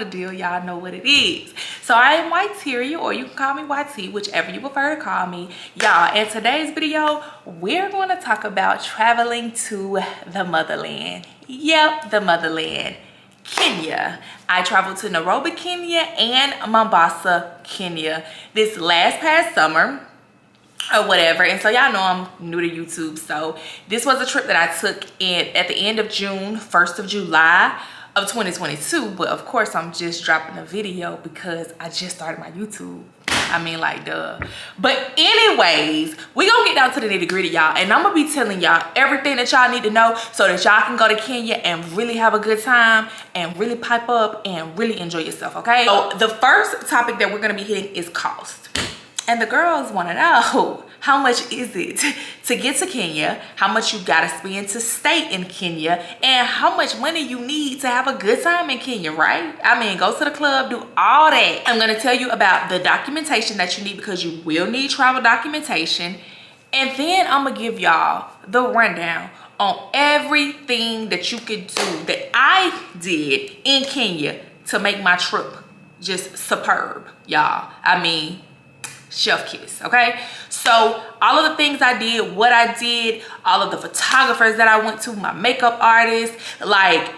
the deal. Y'all know what it is. So I am Whiteteria, or you can call me YT, whichever you prefer to call me. Y'all, in today's video, we're going to talk about traveling to the motherland. Yep, the motherland. Kenya. I traveled to Nairobi, Kenya and Mombasa, Kenya this past summer or whatever. And so y'all know I'm new to YouTube, so this was a trip that I took at the end of June, 1st of July of 2022. But of course I'm just dropping a video because I just started my YouTube. I mean, like, duh. But anyways, we gonna get down to the nitty-gritty, y'all, and I'm gonna be telling y'all everything that y'all need to know so that y'all can go to Kenya and really have a good time and really pipe up and really enjoy yourself, okay? So the first topic that we're gonna be hitting is cost. And the girls want to know, how much is it to get to Kenya, how much you gotta spend to stay in Kenya, and how much money you need to have a good time in Kenya, right? I mean, go to the club, do all that. I'm gonna tell you about the documentation that you need, because you will need travel documentation. And then I'm gonna give y'all the rundown on everything that you could do that I did in Kenya to make my trip just superb, y'all. I mean, chef kiss, okay? So all of the things I did, what I did, all of the photographers that I went to, my makeup artist, like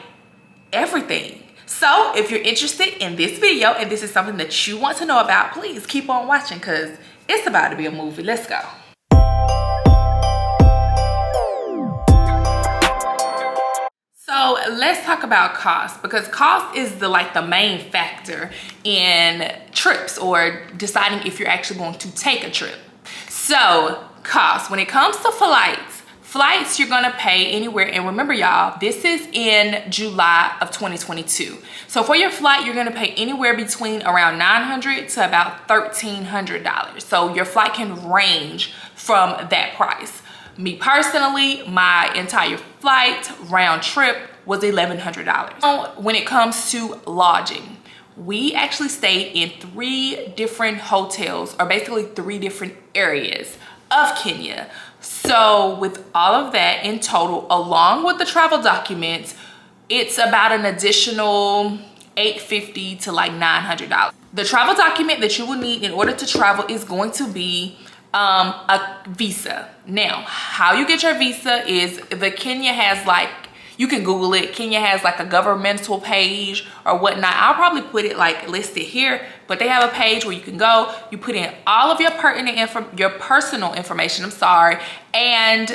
everything. So if you're interested in this video and this is something that you want to know about, please keep on watching, because it's about to be a movie. Let's go. So let's talk about cost, because cost is the main factor in trips or deciding if you're actually going to take a trip. So cost, when it comes to flights you're gonna pay anywhere, and remember y'all, this is in July of 2022. So for your flight, you're gonna pay anywhere between around $900 to about $1,300. So your flight can range from that price. Me personally, my entire flight round trip was $1,100. When it comes to lodging, we actually stayed in 3 different hotels, or basically 3 different areas of Kenya. So with all of that in total, along with the travel documents, it's about an additional $850 to like $900. The travel document that you will need in order to travel is going to be a visa. Now, how you get your visa is Kenya has you can Google it. Kenya has like a governmental page or whatnot. I'll probably put it listed here, but they have a page where you can go, you put in all of your your personal information, and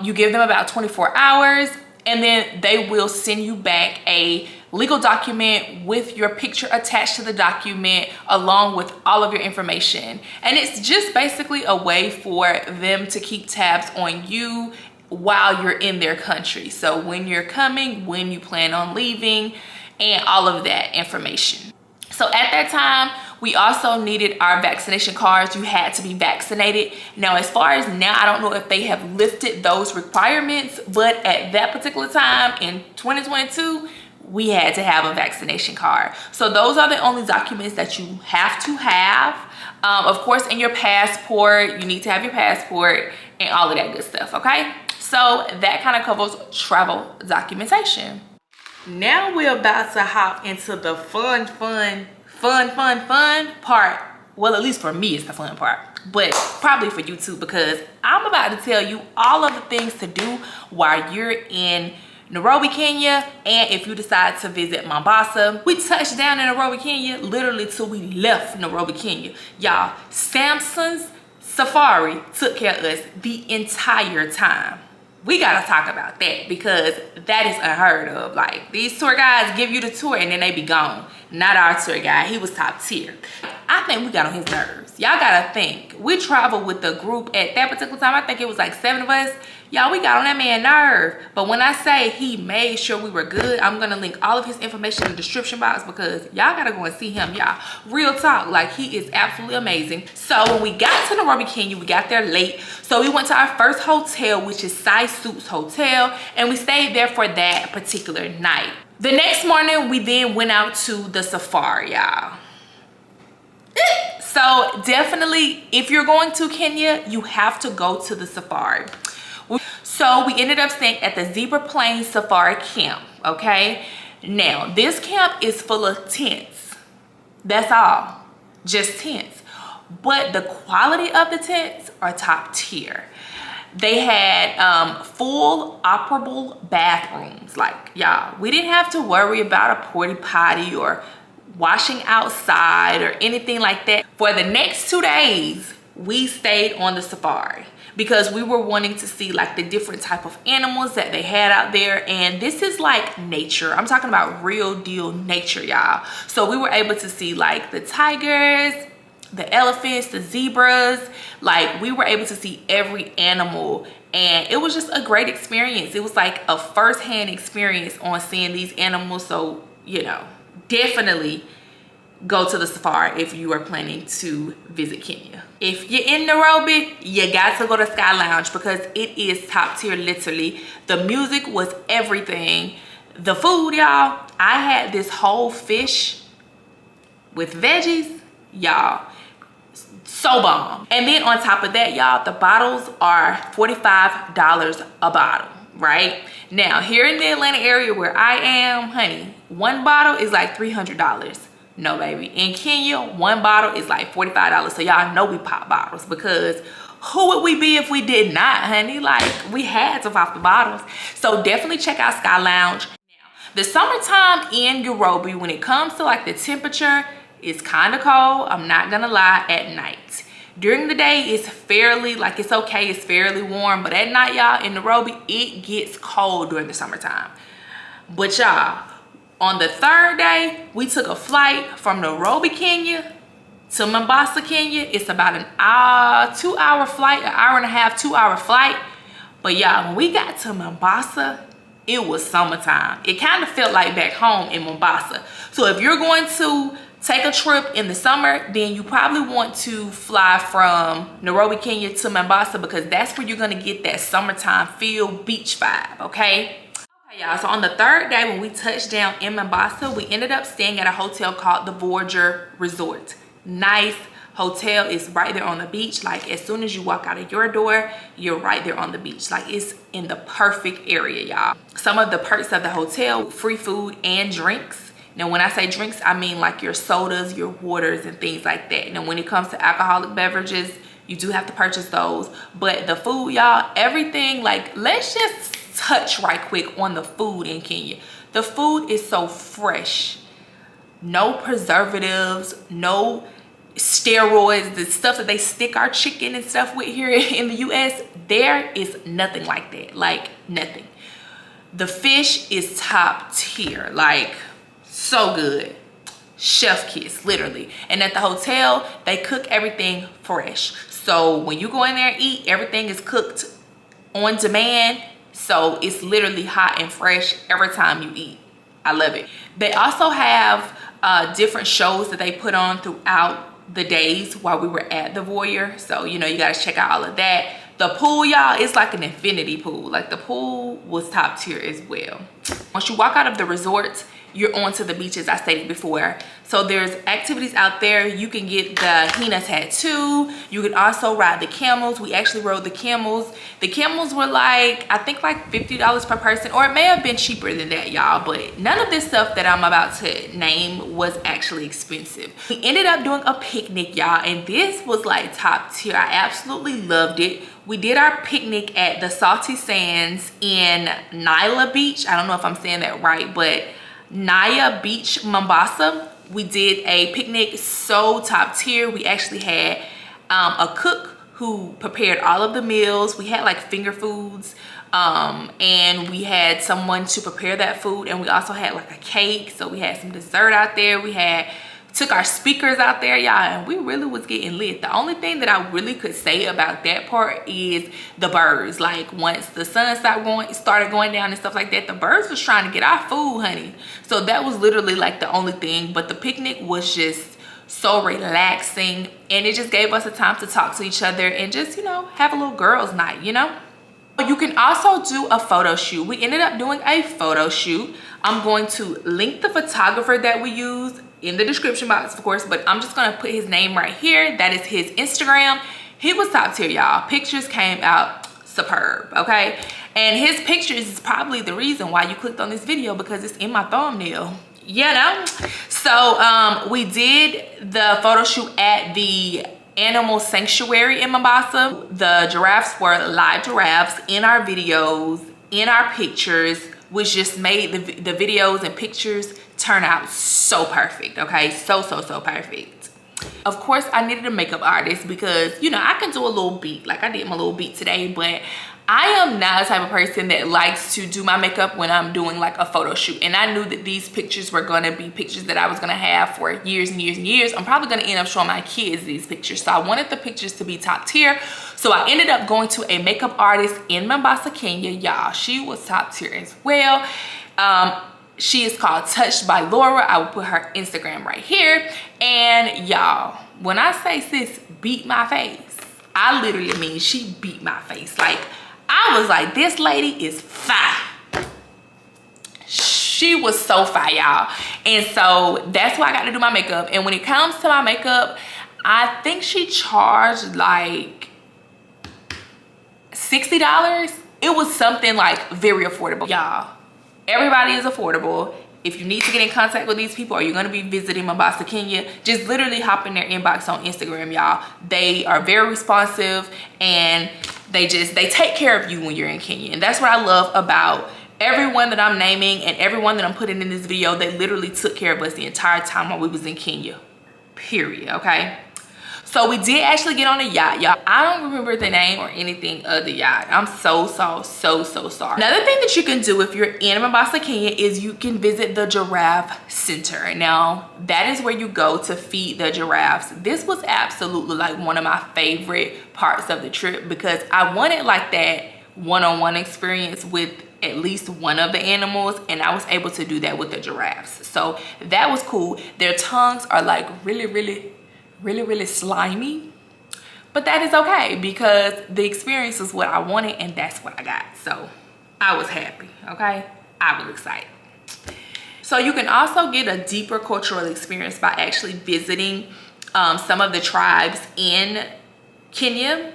you give them about 24 hours, and then they will send you back a legal document with your picture attached to the document along with all of your information. And it's just basically a way for them to keep tabs on you while you're in their country. So when you're coming, when you plan on leaving, and all of that information. So at that time, we also needed our vaccination cards. You had to be vaccinated. Now, as far as now, I don't know if they have lifted those requirements, but at that particular time in 2022, we had to have a vaccination card. So those are the only documents that you have to have. Of course, in your passport, you need to have your passport and all of that good stuff, okay? So that kind of covers travel documentation. Now we're about to hop into the fun part. Well, at least for me, it's the fun part, but probably for you too, because I'm about to tell you all of the things to do while you're in Nairobi, Kenya, and if you decide to visit Mombasa. We touched down in Nairobi, Kenya, literally till we left Nairobi, Kenya. Y'all, Samson's Safari took care of us the entire time. We gotta talk about that, because that is unheard of. Like, these tour guides give you the tour and then they be gone. Not our tour guide, he was top tier. I think we got on his nerves. Y'all gotta think, we traveled with the group at that particular time. I think it was like 7 of us. Y'all, we got on that man's nerve. But when I say he made sure we were good, I'm gonna link all of his information in the description box, because y'all gotta go and see him, y'all. Real talk, like, he is absolutely amazing. So when we got to Nairobi, Kenya, we got there late. So we went to our first hotel, which is Cysuites Hotel, and we stayed there for that particular night. The next morning, we then went out to the safari, y'all. So definitely, if you're going to Kenya, you have to go to the safari. So we ended up staying at the Zebra Plains Safari Camp, okay? Now, this camp is full of tents. That's all, just tents. But the quality of the tents are top tier. They had full operable bathrooms. Like, y'all, we didn't have to worry about a porta potty or washing outside or anything like that. For the next 2 days, we stayed on the safari because we were wanting to see like the different type of animals that they had out there. And this is like nature. I'm talking about real deal nature, y'all. So we were able to see like the tigers, the elephants, the zebras. Like, we were able to see every animal, and it was just a great experience. It was like a first-hand experience on seeing these animals. So, you know, definitely go to the safari if you are planning to visit Kenya. If you're in Nairobi, you got to go to Sky Lounge because it is top tier, literally. The music was everything. The food, y'all, I had this whole fish with veggies, y'all, so bomb. And then on top of that, y'all, the bottles are $45 a bottle, right? Now, here in the Atlanta area where I am, honey, one bottle is like $300. No, baby. In Kenya, one bottle is like $45. So y'all know we pop bottles, because who would we be if we did not, honey? Like, we had to pop the bottles. So definitely check out Sky Lounge. Now, the summertime in Nairobi, when it comes to like the temperature, it's kind of cold. I'm not gonna lie, at night. During the day, it's fairly, like, it's okay, it's fairly warm. But at night, y'all, in Nairobi, it gets cold during the summertime. But y'all, on the third day, we took a flight from Nairobi, Kenya to Mombasa, Kenya. It's about an hour, 2-hour flight, an hour and a half, 2-hour flight. But y'all, when we got to Mombasa, it was summertime. It kind of felt like back home in Mombasa. So if you're going to take a trip in the summer, then you probably want to fly from Nairobi, Kenya to Mombasa, because that's where you're gonna get that summertime feel, beach vibe, okay? Okay, y'all, so on the third day when we touched down in Mombasa, we ended up staying at a hotel called the Voyager Resort. Nice hotel, is right there on the beach. Like, as soon as you walk out of your door, you're right there on the beach. Like, it's in the perfect area, y'all. Some of the perks of the hotel: free food and drinks. Now, when I say drinks, I mean like your sodas, your waters, and things like that. Now, when it comes to alcoholic beverages, you do have to purchase those. But the food, y'all, everything, like, let's just touch right quick on the food in Kenya. The food is so fresh. No preservatives, no steroids, the stuff that they stick our chicken and stuff with here in the US. There is nothing like that, like nothing. The fish is top tier, like, so good. Chef kiss, literally. And at the hotel, they cook everything fresh. So when you go in there and eat, everything is cooked on demand. So it's literally hot and fresh every time you eat. I love it. They also have different shows that they put on throughout the days while we were at the Voyager. So, you know, you guys check out all of that. The pool, y'all, it's like an infinity pool. Like, the pool was top tier as well. Once you walk out of the resort, you're onto the beaches, I stated before. So there's activities out there. You can get the henna tattoo. You can also ride the camels. We actually rode the camels. The camels were like, I think like $50 per person, or it may have been cheaper than that, y'all. But none of this stuff that I'm about to name was actually expensive. We ended up doing a picnic, y'all, and this was like top tier. I absolutely loved it. We did our picnic at the Salty Sands in Nyali Beach. I don't know if I'm saying that right, but Naya Beach, Mombasa. We did a picnic, so top tier. We actually had a cook who prepared all of the meals. We had like finger foods, and we had someone to prepare that food, and we also had like a cake. So we had some dessert out there. We took our speakers out there, y'all, and we really was getting lit. The only thing that I really could say about that part is the birds. Like, once the sun started going down and stuff like that, the birds was trying to get our food, honey. So that was literally like the only thing. But the picnic was just so relaxing, and it just gave us a time to talk to each other and just, you know, have a little girls' night, you know. You can also do a photo shoot. We ended up doing a photo shoot. I'm going to link the photographer that we used in the description box, of course, but I'm just gonna put his name right here. That is his Instagram. He was top tier, y'all. Pictures came out superb, okay? And his pictures is probably the reason why you clicked on this video, because it's in my thumbnail. You know? So we did the photo shoot at the animal sanctuary in Mombasa. The giraffes were live giraffes in our videos, in our pictures, which just made the videos and pictures turn out so perfect. Okay, so perfect. Of course, I needed a makeup artist because, you know, I can do a little beat. Like, I did my little beat today, but I am not the type of person that likes to do my makeup when I'm doing like a photo shoot. And I knew that these pictures were gonna be pictures that I was gonna have for years and years and years. I'm probably gonna end up showing my kids these pictures. So I wanted the pictures to be top tier. So I ended up going to a makeup artist in Mombasa, Kenya. Y'all, she was top tier as well. She is called Touched by Laura. I will put her Instagram right here. And y'all, when I say sis beat my face, I literally mean she beat my face. Like, I was like, this lady is fire. She was so fire, y'all. And so that's why I got to do my makeup. And when it comes to my makeup, I think she charged like $60. It was something like very affordable, y'all. Everybody is affordable. If you need to get in contact with these people or you're going to be visiting Mombasa, Kenya, just literally hop in their inbox on Instagram, y'all. They are very responsive and they take care of you when you're in Kenya. And that's what I love about everyone that I'm naming and everyone that I'm putting in this video. They literally took care of us the entire time while we was in Kenya, period. Okay. So we did actually get on a yacht, y'all. I don't remember the name or anything of the yacht. I'm so sorry. Another thing that you can do if you're in Mombasa, Kenya is you can visit the Giraffe Center. Now, that is where you go to feed the giraffes. This was absolutely like one of my favorite parts of the trip because I wanted like that one-on-one experience with at least one of the animals, and I was able to do that with the giraffes. So that was cool. Their tongues are like really slimy, but that is okay because the experience is what I wanted and that's what I got. So I was happy. Okay, I was excited. So you can also get a deeper cultural experience by actually visiting some of the tribes in Kenya.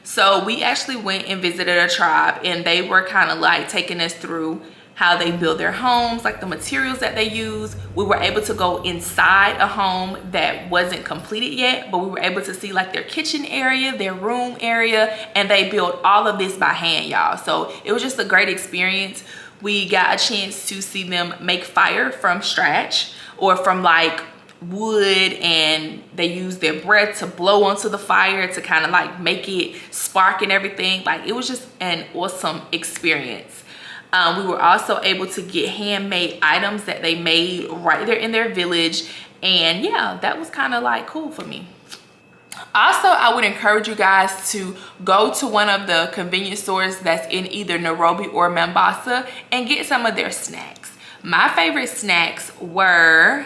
So we actually went and visited a tribe and they were kind of like taking us through how they build their homes, like the materials that they use. We were able to go inside a home that wasn't completed yet, but we were able to see like their kitchen area, their room area, and they built all of this by hand, y'all. So it was just a great experience. We got a chance to see them make fire from scratch or from like wood, and they use their breath to blow onto the fire to kind of like make it spark and everything. Like, it was just an awesome experience. We were also able to get handmade items that they made right there in their village. And yeah, that was kind of like cool for me. Also, I would encourage you guys to go to one of the convenience stores that's in either Nairobi or Mombasa and get some of their snacks. My favorite snacks were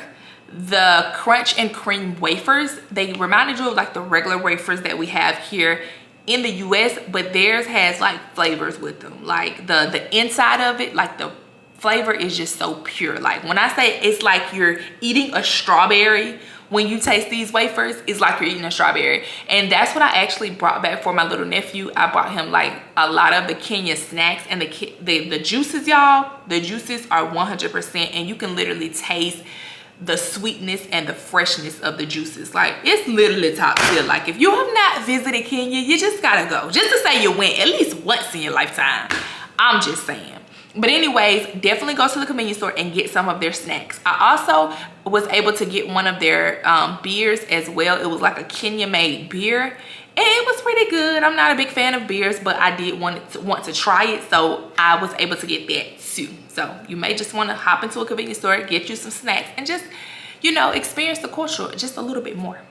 the crunch and cream wafers. They reminded you of like the regular wafers that we have here in the US, but theirs has like flavors with them. Like the inside of it, like the flavor is just so pure. Like when I say it's like you're eating a strawberry, when you taste these wafers, it's like you're eating a strawberry. And that's what I actually brought back for my little nephew. I brought him like a lot of the Kenya snacks and the juices, y'all. The juices are 100%, and you can literally taste the sweetness and the freshness of the juices. Like, it's literally top tier. Like, if you have not visited Kenya, you just gotta go, just to say you went at least once in your lifetime. I'm just saying. But anyways, definitely go to the convenience store and get some of their snacks. I also was able to get one of their beers as well. It was like a Kenya made beer and it was pretty good. I'm not a big fan of beers, but I did want to try it, so I was able to get that too. So you may just want to hop into a convenience store, get you some snacks, and just, you know, experience the culture just a little bit more.